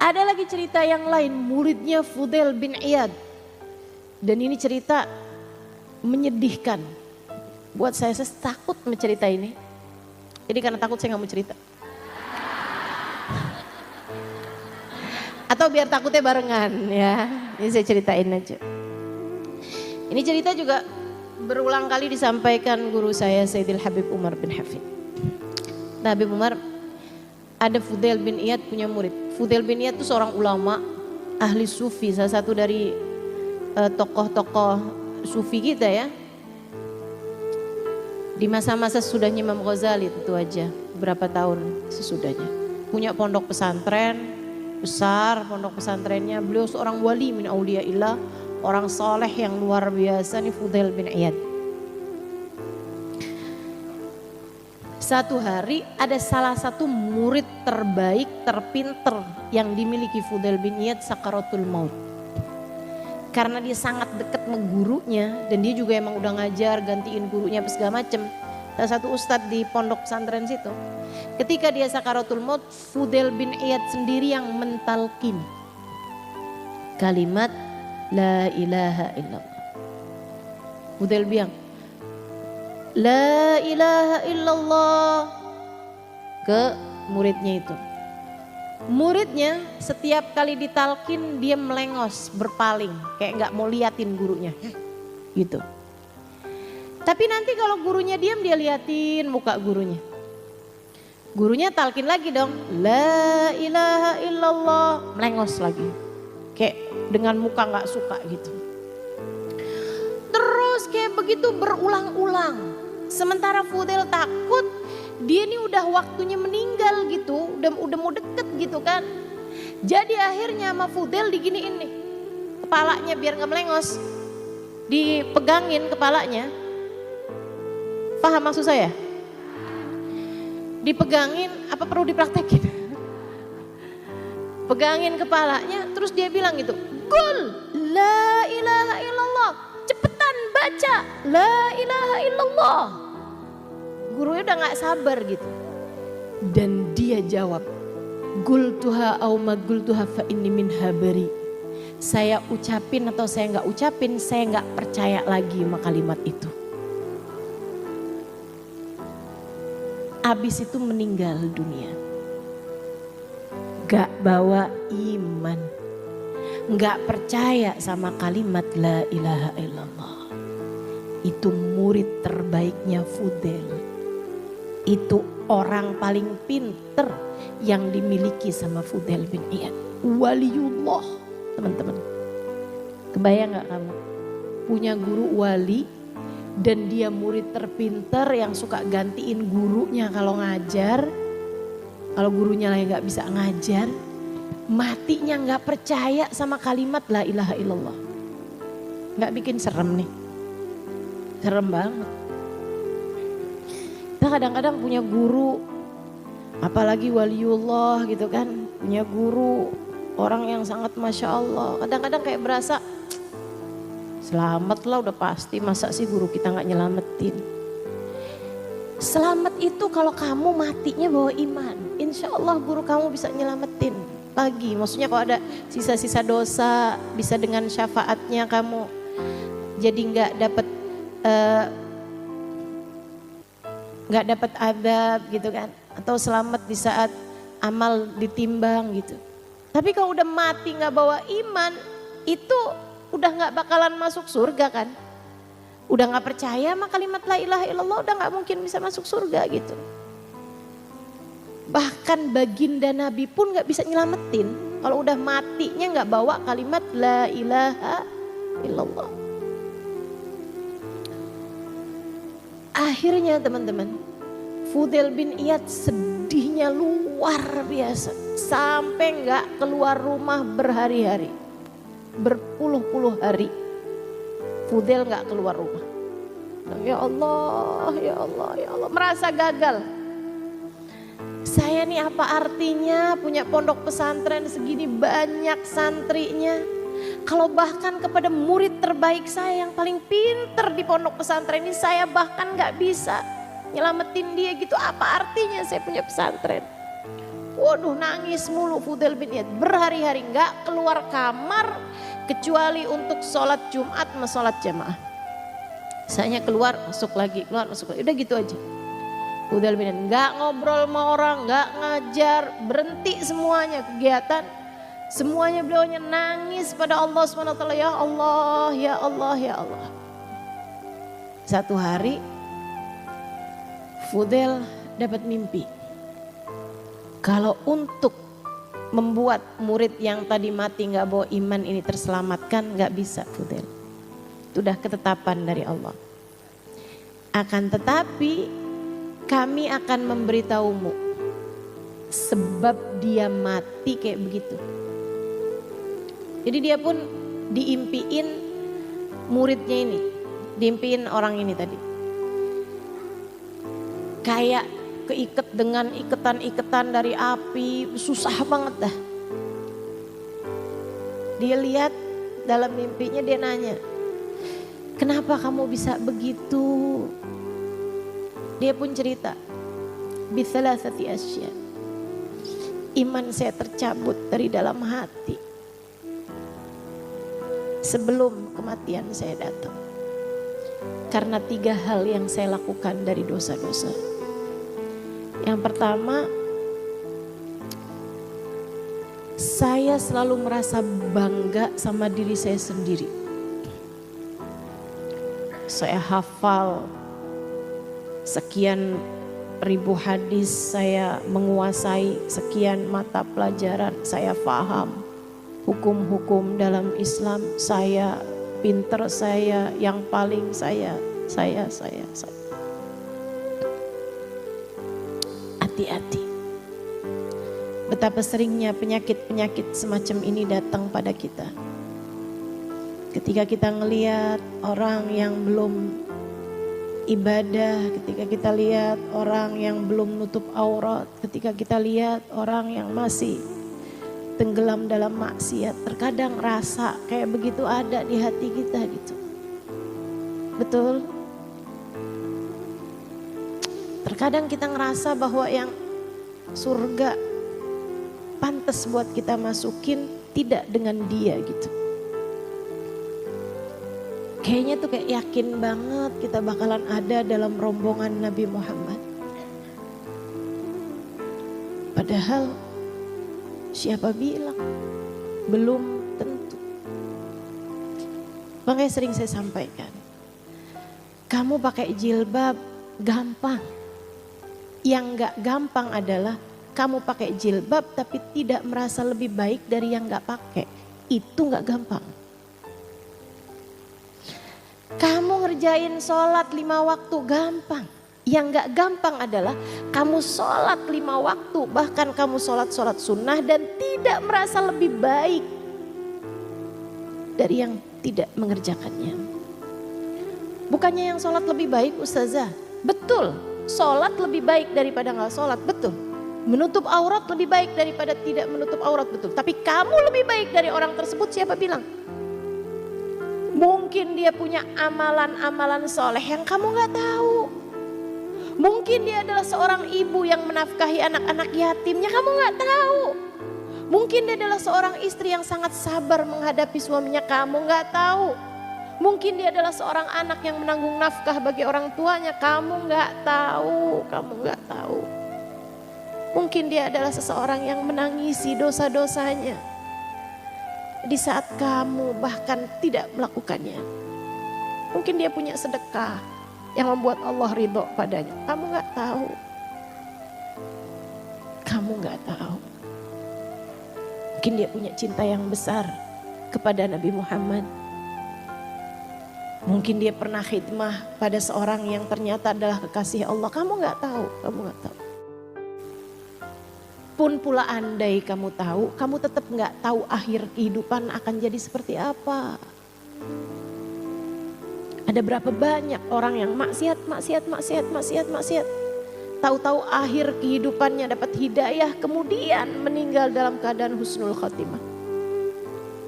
Ada lagi cerita yang lain, muridnya Fudail bin Iyad. Dan ini cerita menyedihkan. Buat saya takut mencerita ini. Jadi karena takut saya gak mau cerita. Atau biar takutnya barengan ya. Ini saya ceritain aja. Ini cerita juga berulang kali disampaikan guru saya Sayyidil Habib Umar bin Hafid. Nah, Habib Umar, ada Fudail bin Iyad punya murid. Fudail bin Iyad itu seorang ulama, ahli sufi, salah satu dari tokoh-tokoh sufi kita ya. Di masa-masa sesudahnya Imam Ghazali tentu aja, beberapa tahun sesudahnya. Punya pondok pesantren, besar pondok pesantrennya. Beliau seorang wali min auliyaillah, orang soleh yang luar biasa nih Fudail bin Iyad. Satu hari ada salah satu murid terbaik, terpinter yang dimiliki Fudail bin Iyad sakaratul maut. Karena dia sangat dekat sama gurunya dan dia juga emang udah ngajar, gantiin gurunya apa segala macem. Salah satu ustadz di pondok pesantren situ. Ketika dia sakaratul maut, Fudail bin Iyad sendiri yang mentalkin kalimat la ilaha illallah. Fudail bilang la ilaha illallah ke muridnya itu. Muridnya setiap kali ditalkin dia melengos, berpaling, kayak nggak mau liatin gurunya, gitu. Tapi nanti kalau gurunya diam dia liatin muka gurunya. Gurunya talkin lagi dong, la ilaha illallah, melengos lagi, kayak dengan muka nggak suka gitu. Terus kayak begitu berulang-ulang. Sementara Fudail takut dia ini udah waktunya meninggal gitu, udah mau deket gitu kan. Jadi akhirnya sama Fudail diginiin nih, kepalanya biar nggak melengos, dipegangin kepalanya. Paham maksud saya? Dipegangin, apa perlu dipraktekin? Pegangin kepalanya, terus dia bilang gitu, Qul la ilaha illallah, cepetan baca la ilaha illallah. Gurunya udah gak sabar gitu. Dan dia jawab, Gultuha au ma gultuha fa inni min habari. Saya ucapin atau saya gak ucapin, saya gak percaya lagi sama kalimat itu. Abis itu meninggal dunia. Gak bawa iman. Gak percaya sama kalimat la ilaha illallah. Itu murid terbaiknya Fudail. Itu orang paling pinter yang dimiliki sama Fudail bin Iyad. Waliullah, teman-teman. Kebayang gak kamu? Punya guru wali dan dia murid terpinter yang suka gantiin gurunya kalau ngajar. Kalau gurunya lagi gak bisa ngajar, matinya gak percaya sama kalimat la ilaha illallah. Gak bikin serem nih? Serem banget. Kita kadang-kadang punya guru, apalagi waliullah gitu kan, punya guru orang yang sangat Masya Allah. Kadang-kadang kayak berasa, selamat lah udah pasti, masa sih guru kita gak nyelamatin. Selamat itu kalau kamu matinya bawa iman, insya Allah guru kamu bisa nyelamatin lagi. Maksudnya kalau ada sisa-sisa dosa, bisa dengan syafaatnya kamu jadi gak dapat gak dapat adab gitu kan, atau selamat di saat amal ditimbang gitu. Tapi kalau udah mati gak bawa iman, itu udah gak bakalan masuk surga kan. Udah gak percaya sama kalimat la ilaha illallah, udah gak mungkin bisa masuk surga gitu. Bahkan baginda Nabi pun gak bisa nyelamatin kalau udah matinya gak bawa kalimat la ilaha illallah. Akhirnya teman-teman, Fudail bin Iyad sedihnya luar biasa. Sampai gak keluar rumah berhari-hari. Berpuluh-puluh hari. Fudail gak keluar rumah. Ya Allah, ya Allah, ya Allah. Merasa gagal. Saya nih apa artinya punya pondok pesantren segini banyak santrinya. Kalau bahkan kepada murid terbaik saya yang paling pinter di pondok pesantren ini saya bahkan gak bisa nyelamatin dia gitu. Apa artinya saya punya pesantren? Waduh, nangis mulu Fudail bin Iyad. Berhari-hari nggak keluar kamar kecuali untuk sholat Jumat sama sholat jamaah. Misalnya keluar masuk lagi, keluar masuk lagi. Udah gitu aja. Fudail bin Iyad nggak ngobrol sama orang, nggak ngajar, berhenti semuanya kegiatan. Semuanya beliaunya nangis pada Allah SWT. Ya Allah, ya Allah, ya Allah. Satu hari Fudail dapat mimpi. Kalau untuk membuat murid yang tadi mati gak bawa iman ini terselamatkan, gak bisa Fudail. Itu udah ketetapan dari Allah. Akan tetapi kami akan memberitahumu sebab dia mati kayak begitu. Jadi dia pun diimpiin muridnya ini, diimpiin orang ini tadi. Kayak keikat dengan iketan-iketan dari api, susah banget dah. Dia lihat dalam mimpinya, dia nanya, kenapa kamu bisa begitu? Dia pun cerita, bisalasati asya. Iman saya tercabut dari dalam hati sebelum kematian saya datang. Karena 3 hal yang saya lakukan dari dosa-dosa. Yang pertama, saya selalu merasa bangga sama diri saya sendiri. Saya hafal sekian ribu hadis, saya menguasai sekian mata pelajaran, saya paham hukum-hukum dalam Islam, saya pinter, saya yang paling saya. Hati-hati. Betapa seringnya penyakit-penyakit semacam ini datang pada kita. Ketika kita ngelihat orang yang belum ibadah, ketika kita lihat orang yang belum nutup aurat, ketika kita lihat orang yang masih tenggelam dalam maksiat, terkadang rasa kayak begitu ada di hati kita gitu. Betul? Terkadang kita ngerasa bahwa yang surga pantas buat kita masukin tidak dengan dia gitu. Kayaknya tuh kayak yakin banget kita bakalan ada dalam rombongan Nabi Muhammad. Padahal siapa bilang? Belum tentu. Makanya sering saya sampaikan, kamu pakai jilbab gampang. Yang gak gampang adalah kamu pakai jilbab tapi tidak merasa lebih baik dari yang gak pakai. Itu gak gampang. Kamu ngerjain sholat 5 waktu gampang. Yang gak gampang adalah kamu sholat 5 waktu, bahkan kamu sholat sunnah dan tidak merasa lebih baik dari yang tidak mengerjakannya. Bukannya yang sholat lebih baik Ustazah? Betul. Sholat lebih baik daripada gak sholat, betul. Menutup aurat lebih baik daripada tidak menutup aurat, betul. Tapi kamu lebih baik dari orang tersebut, siapa bilang? Mungkin dia punya amalan-amalan soleh yang kamu gak tahu. Mungkin dia adalah seorang ibu yang menafkahi anak-anak yatimnya, kamu gak tahu. Mungkin dia adalah seorang istri yang sangat sabar menghadapi suaminya, kamu gak tahu. Mungkin dia adalah seorang anak yang menanggung nafkah bagi orang tuanya, kamu gak tahu, kamu gak tahu. Mungkin dia adalah seseorang yang menangisi dosa-dosanya di saat kamu bahkan tidak melakukannya. Mungkin dia punya sedekah yang membuat Allah ridho padanya, kamu gak tahu. Kamu gak tahu. Mungkin dia punya cinta yang besar kepada Nabi Muhammad. Mungkin dia pernah khidmah pada seorang yang ternyata adalah kekasih Allah. Kamu gak tahu, kamu gak tahu. Pun pula andai kamu tahu, kamu tetap gak tahu akhir kehidupan akan jadi seperti apa. Ada berapa banyak orang yang maksiat. Tahu-tahu akhir kehidupannya dapat hidayah, kemudian meninggal dalam keadaan husnul khotimah.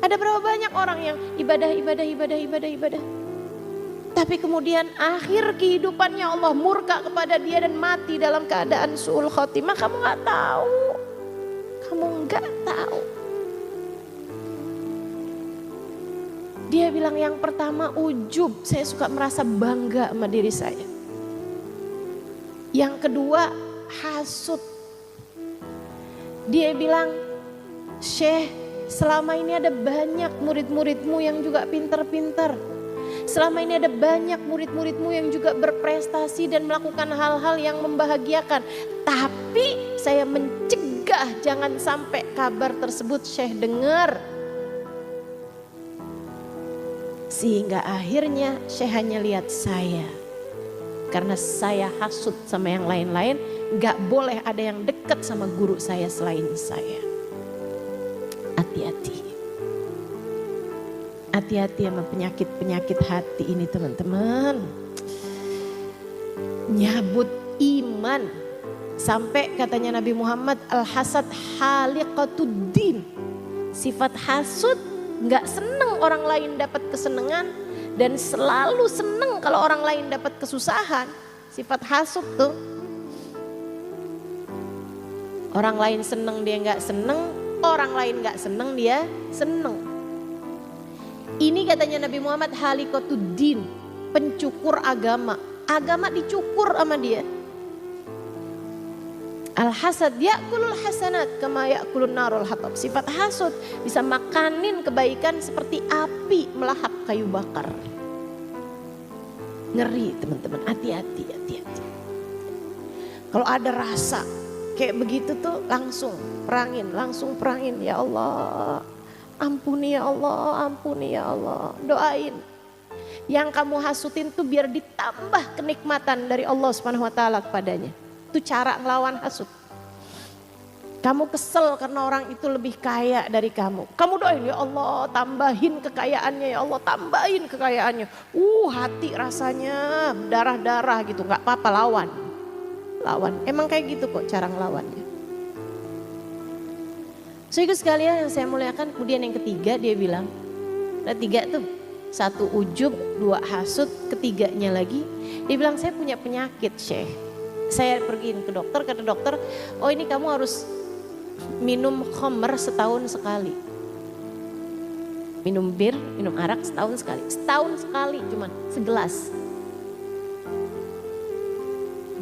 Ada berapa banyak orang yang ibadah. Tapi kemudian akhir kehidupannya Allah murka kepada dia dan mati dalam keadaan su'ul khotimah, kamu gak tahu. Kamu nggak tahu. Dia bilang yang pertama ujub, saya suka merasa bangga sama diri saya. Yang kedua hasut. Dia bilang, Syekh, selama ini ada banyak murid-muridmu yang juga pintar-pintar. Selama ini ada banyak murid-muridmu yang juga berprestasi dan melakukan hal-hal yang membahagiakan. Tapi saya mencegah jangan sampai kabar tersebut Syekh dengar. Sehingga akhirnya Syekh hanya lihat saya. Karena saya hasut sama yang lain-lain, gak boleh ada yang dekat sama guru saya selain saya. Hati-hati. Hati-hati sama penyakit-penyakit hati ini teman-teman. Nyabut iman. Sampai katanya Nabi Muhammad, al-hasad haliqatuddin. Sifat hasud gak seneng orang lain dapat kesenangan. Dan selalu seneng kalau orang lain dapat kesusahan. Sifat hasud tuh. Orang lain seneng dia gak seneng. Orang lain gak seneng dia seneng. Ini katanya Nabi Muhammad halikotuddin. Pencukur agama. Agama dicukur sama dia. Al-hasad ya'kulul hasanat kama ya'kulun narul hatab. Sifat hasud bisa makanin kebaikan seperti api melahap kayu bakar. Ngeri teman-teman, hati-hati, hati-hati. Kalau ada rasa kayak begitu tuh langsung perangin. Ya Allah, ampuni ya Allah, ampuni ya Allah. Doain. Yang kamu hasutin tuh biar ditambah kenikmatan dari Allah Subhanahu wa taala kepadanya. Itu cara ngelawan hasud. Kamu kesel karena orang itu lebih kaya dari kamu. Kamu doain, ya Allah tambahin kekayaannya, ya Allah tambahin kekayaannya. Hati rasanya darah-darah gitu, gak apa-apa lawan. Lawan, emang kayak gitu kok cara ngelawannya. Saudara sekalian yang saya muliakan, kemudian yang ketiga dia bilang, ada 3 tuh. 1 ujub, 2 hasud, ketiganya lagi. Dia bilang saya punya penyakit Syekh. Saya pergi ke dokter, kata dokter, oh ini kamu harus minum khamr setahun sekali. Minum bir, minum arak setahun sekali. Setahun sekali cuman segelas.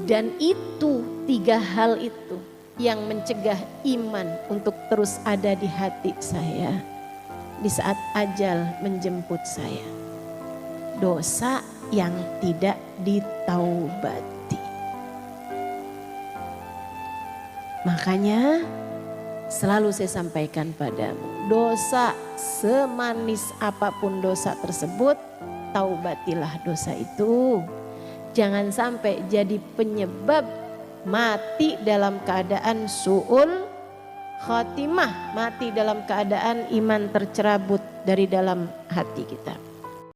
Dan itu 3 hal itu yang mencegah iman untuk terus ada di hati saya. Di saat ajal menjemput saya. Dosa yang tidak ditaubati. Makanya selalu saya sampaikan padamu, dosa semanis apapun dosa tersebut, taubatilah dosa itu. Jangan sampai jadi penyebab mati dalam keadaan su'ul khotimah, mati dalam keadaan iman tercerabut dari dalam hati kita.